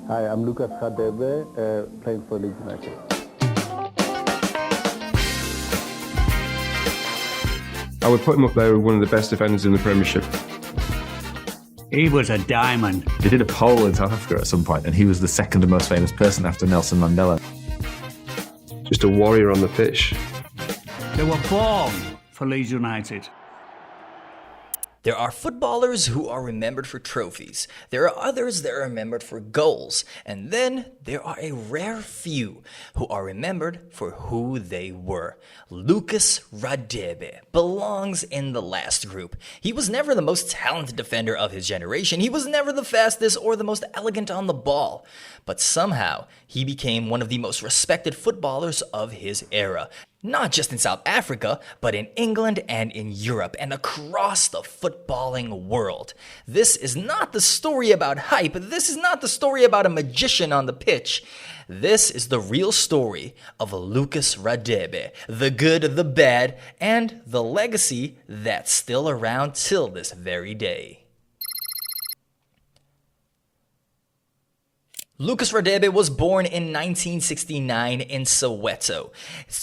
Hi, I'm Lucas Radebe, playing for Leeds United. I would put him up there with one of the best defenders in the Premiership. He was a diamond. They did a poll in South Africa at some point, and he was the second most famous person after Nelson Mandela. Just a warrior on the pitch. They were born for Leeds United. There are footballers who are remembered for trophies. There are others that are remembered for goals. And then there are a rare few who are remembered for who they were. Lucas Radebe belongs in the last group. He was never the most talented defender of his generation. He was never the fastest or the most elegant on the ball. But somehow, he became one of the most respected footballers of his era. Not just in South Africa, but in England and in Europe and across the footballing world. This is not the story about hype. This is not the story about a magician on the pitch. This is the real story of Lucas Radebe, the good, the bad, and the legacy that's still around till this very day. Lucas Radebe was born in 1969 in Soweto.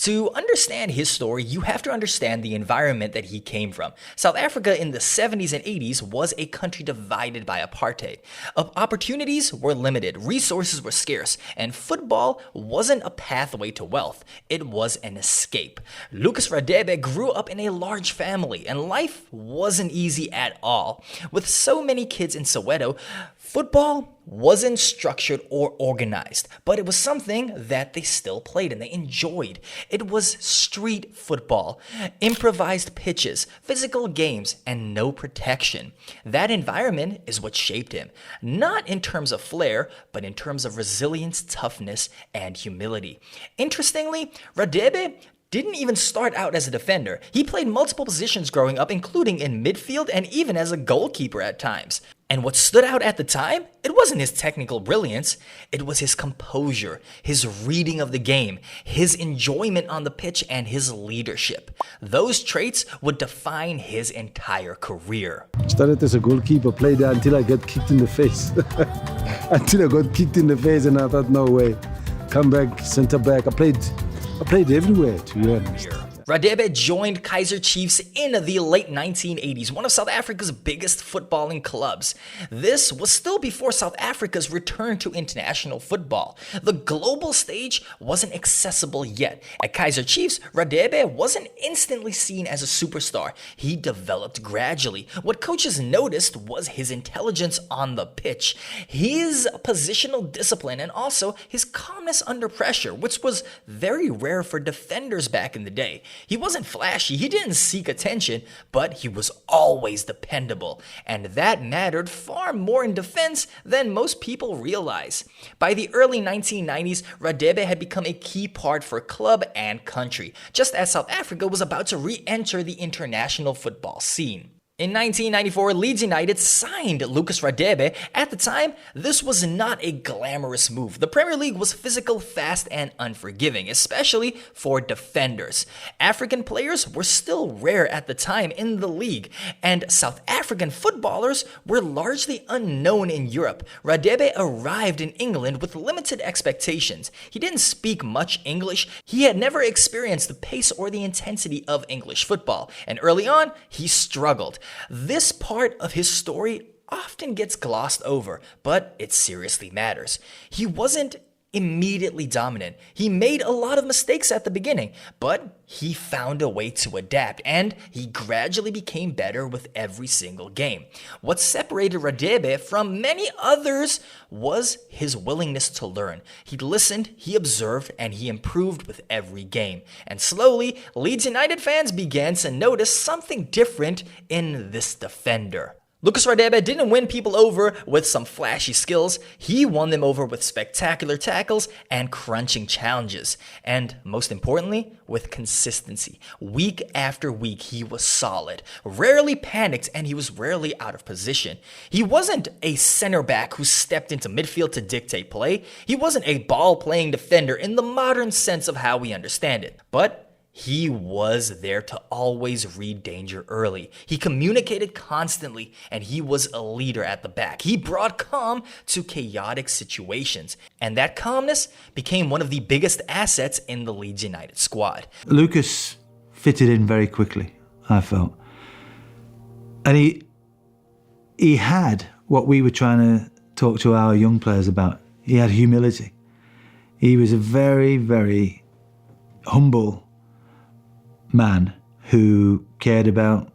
To understand his story, you have to understand the environment that he came from. South Africa in the 70s and 80s was a country divided by apartheid. Opportunities were limited, resources were scarce, and football wasn't a pathway to wealth. It was an escape. Lucas Radebe grew up in a large family, and life wasn't easy at all. With so many kids in Soweto, football wasn't structured or organized, but it was something that they still played and they enjoyed. It was street football, improvised pitches, physical games, and no protection. That environment is what shaped him, not in terms of flair, but in terms of resilience, toughness, and humility. Interestingly, Radebe didn't even start out as a defender. He played multiple positions growing up, including in midfield and even as a goalkeeper at times. And what stood out at the time, it wasn't his technical brilliance, it was his composure, his reading of the game, his enjoyment on the pitch, and his leadership. Those traits would define his entire career. Started as a goalkeeper, played there until I got kicked in the face. Until I got kicked in the face and I thought, no way. Come back, centre back. I played everywhere, to be honest. Radebe joined Kaizer Chiefs in the late 1980s, one of South Africa's biggest footballing clubs. This was still before South Africa's return to international football. The global stage wasn't accessible yet. At Kaizer Chiefs, Radebe wasn't instantly seen as a superstar. He developed gradually. What coaches noticed was his intelligence on the pitch, his positional discipline, and also his calmness under pressure, which was very rare for defenders back in the day. He wasn't flashy, he didn't seek attention, but he was always dependable, and that mattered far more in defense than most people realize. By the early 1990s, Radebe had become a key part for club and country, just as South Africa was about to re-enter the international football scene. In 1994, Leeds United signed Lucas Radebe. At the time, this was not a glamorous move. The Premier League was physical, fast, and unforgiving, especially for defenders. African players were still rare at the time in the league, and South African footballers were largely unknown in Europe. Radebe arrived in England with limited expectations. He didn't speak much English. He had never experienced the pace or the intensity of English football, and early on, he struggled. This part of his story often gets glossed over, but it seriously matters. He wasn't immediately dominant. He made a lot of mistakes at the beginning, but he found a way to adapt, and he gradually became better with every single game. What separated Radebe from many others was his willingness to learn. He listened, he observed, and he improved with every game. And slowly, Leeds United fans began to notice something different in this defender. Lucas Radebe didn't win people over with some flashy skills. He won them over with spectacular tackles and crunching challenges. And most importantly, with consistency. Week after week, he was solid, rarely panicked, and he was rarely out of position. He wasn't a center back who stepped into midfield to dictate play. He wasn't a ball-playing defender in the modern sense of how we understand it. But He was there to always read danger early. He communicated constantly, and he was a leader at the back. He brought calm to chaotic situations, and that calmness became one of the biggest assets in the Leeds United squad. Lucas fitted in very quickly, I felt. And he had what we were trying to talk to our young players about. He had humility. He was a very, very humble man who cared about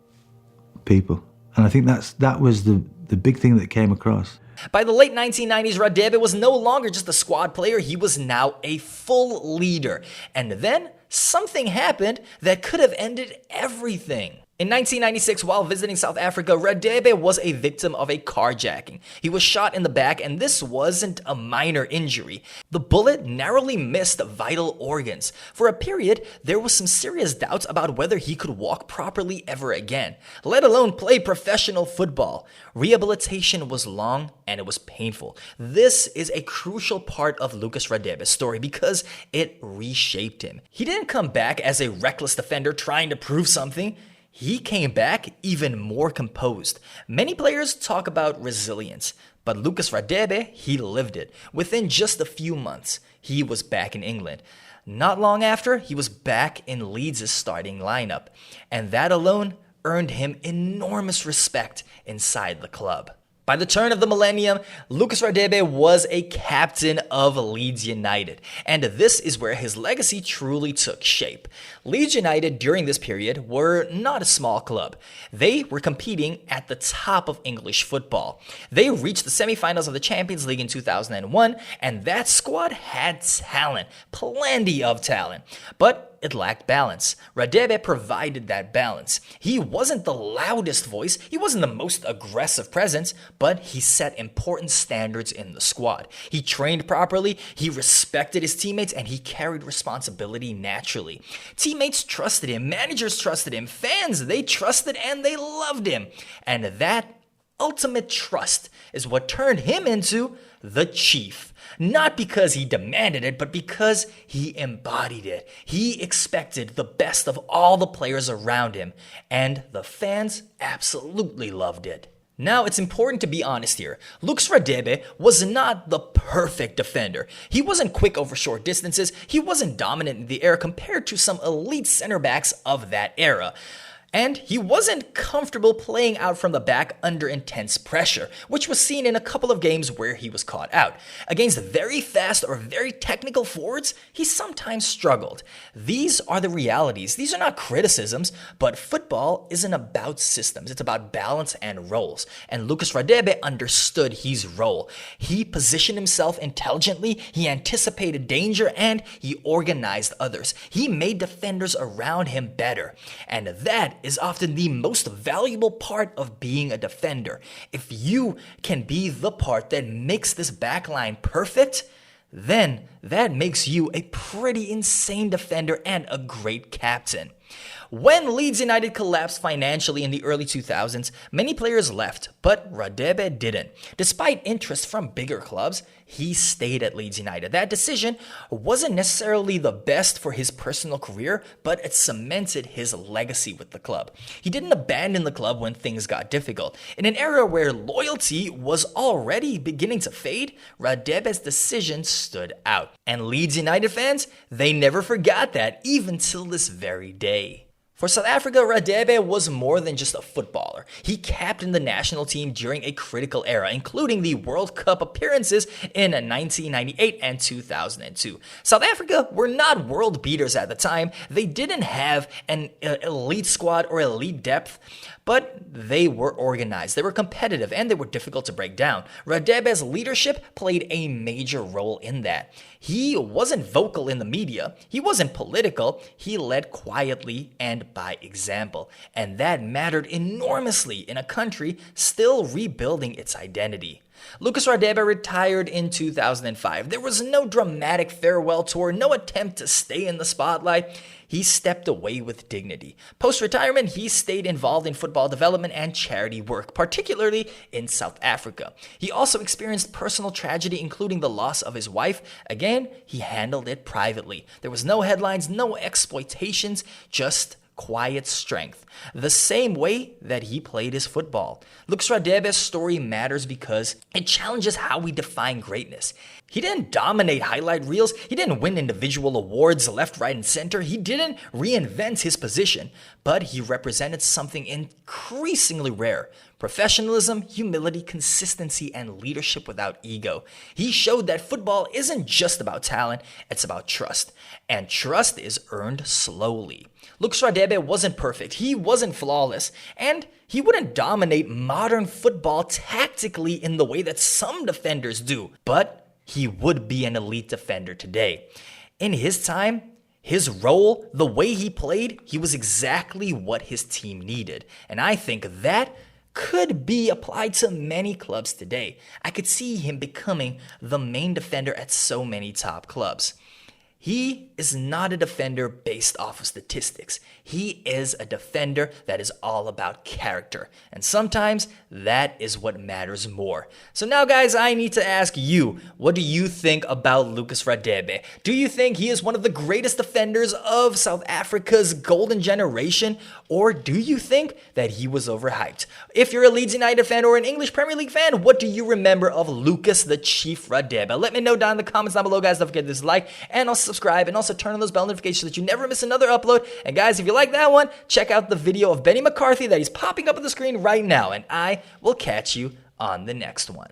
people. And I think that was the big thing that came across. By the late 1990s, Radebe was no longer just a squad player, he was now a full leader. And then something happened that could have ended everything. In 1996, while visiting South Africa, Radebe was a victim of a carjacking. He was shot in the back, and this wasn't a minor injury. The bullet narrowly missed vital organs. For a period, there was some serious doubts about whether he could walk properly ever again, let alone play professional football. Rehabilitation was long and it was painful. This is a crucial part of Lucas Radebe's story because it reshaped him. He didn't come back as a reckless defender trying to prove something. He came back even more composed. Many players talk about resilience, but Lucas Radebe, he lived it. Within just a few months, he was back in England. Not long after, he was back in Leeds' starting lineup, and that alone earned him enormous respect inside the club. By the turn of the millennium, Lucas Radebe was a captain of Leeds United, and this is where his legacy truly took shape. Leeds United during this period were not a small club. They were competing at the top of English football. They reached the semifinals of the Champions League in 2001, and that squad had talent, plenty of talent, but it lacked balance. Radebe provided that balance. He wasn't the loudest voice, he wasn't the most aggressive presence, but he set important standards in the squad. He trained properly, he respected his teammates, and he carried responsibility naturally. Teammates trusted him, managers trusted him, fans, they trusted and they loved him. And that ultimate trust is what turned him into the Chief. Not because he demanded it, but because he embodied it. He expected the best of all the players around him, and the fans absolutely loved it. Now, it's important to be honest here. Lucas Radebe was not the perfect defender. He wasn't quick over short distances. He wasn't dominant in the air compared to some elite center backs of that era. And he wasn't comfortable playing out from the back under intense pressure, which was seen in a couple of games where he was caught out. Against very fast or very technical forwards, he sometimes struggled. These are the realities. These are not criticisms, but football isn't about systems. It's about balance and roles. And Lucas Radebe understood his role. He positioned himself intelligently, he anticipated danger, and he organized others. He made defenders around him better. And that is often the most valuable part of being a defender. If you can be the part that makes this backline perfect, then that makes you a pretty insane defender and a great captain. When Leeds United collapsed financially in the early 2000s, many players left, but Radebe didn't. Despite interest from bigger clubs, he stayed at Leeds United. That decision wasn't necessarily the best for his personal career, but it cemented his legacy with the club. He didn't abandon the club when things got difficult. In an era where loyalty was already beginning to fade, Radebe's decision stood out. And Leeds United fans, they never forgot that, even till this very day. For South Africa, Radebe was more than just a footballer. He captained the national team during a critical era, including the World Cup appearances in 1998 and 2002. South Africa were not world beaters at the time. They didn't have an elite squad or elite depth, but they were organized, they were competitive, and they were difficult to break down. Radebe's leadership played a major role in that. He wasn't vocal in the media, he wasn't political, he led quietly and by example. And that mattered enormously in a country still rebuilding its identity. Lucas Radebe retired in 2005. There was no dramatic farewell tour, no attempt to stay in the spotlight. He stepped away with dignity. Post-retirement, he stayed involved in football development and charity work, particularly in South Africa. He also experienced personal tragedy, including the loss of his wife. Again, he handled it privately. There was no headlines, no exploitations, just quiet strength, the same way that he played his football. Lucas Radebe's story matters because it challenges how we define greatness. He didn't dominate highlight reels. He didn't win individual awards left, right, and center. He didn't reinvent his position, but he represented something increasingly rare: professionalism, humility, consistency, and leadership without ego. He showed that football isn't just about talent, it's about trust. And trust is earned slowly. Lucas Radebe wasn't perfect, he wasn't flawless, and he wouldn't dominate modern football tactically in the way that some defenders do, but he would be an elite defender today. In his time, his role, the way he played, he was exactly what his team needed. And I think that could be applied to many clubs today. I could see him becoming the main defender at so many top clubs. He is not a defender based off of statistics. He is a defender that is all about character. And sometimes that is what matters more. So now, guys, I need to ask you, what do you think about Lucas Radebe? Do you think he is one of the greatest defenders of South Africa's golden generation? Or do you think that he was overhyped? If you're a Leeds United fan or an English Premier League fan, what do you remember of Lucas the Chief Radebe? Let me know down in the comments down below, guys. Don't forget to dislike and also subscribe, and also turn on those bell notifications so that you never miss another upload. And guys, if you like that one, check out the video of Benny McCarthy that is popping up on the screen right now, and I will catch you on the next one.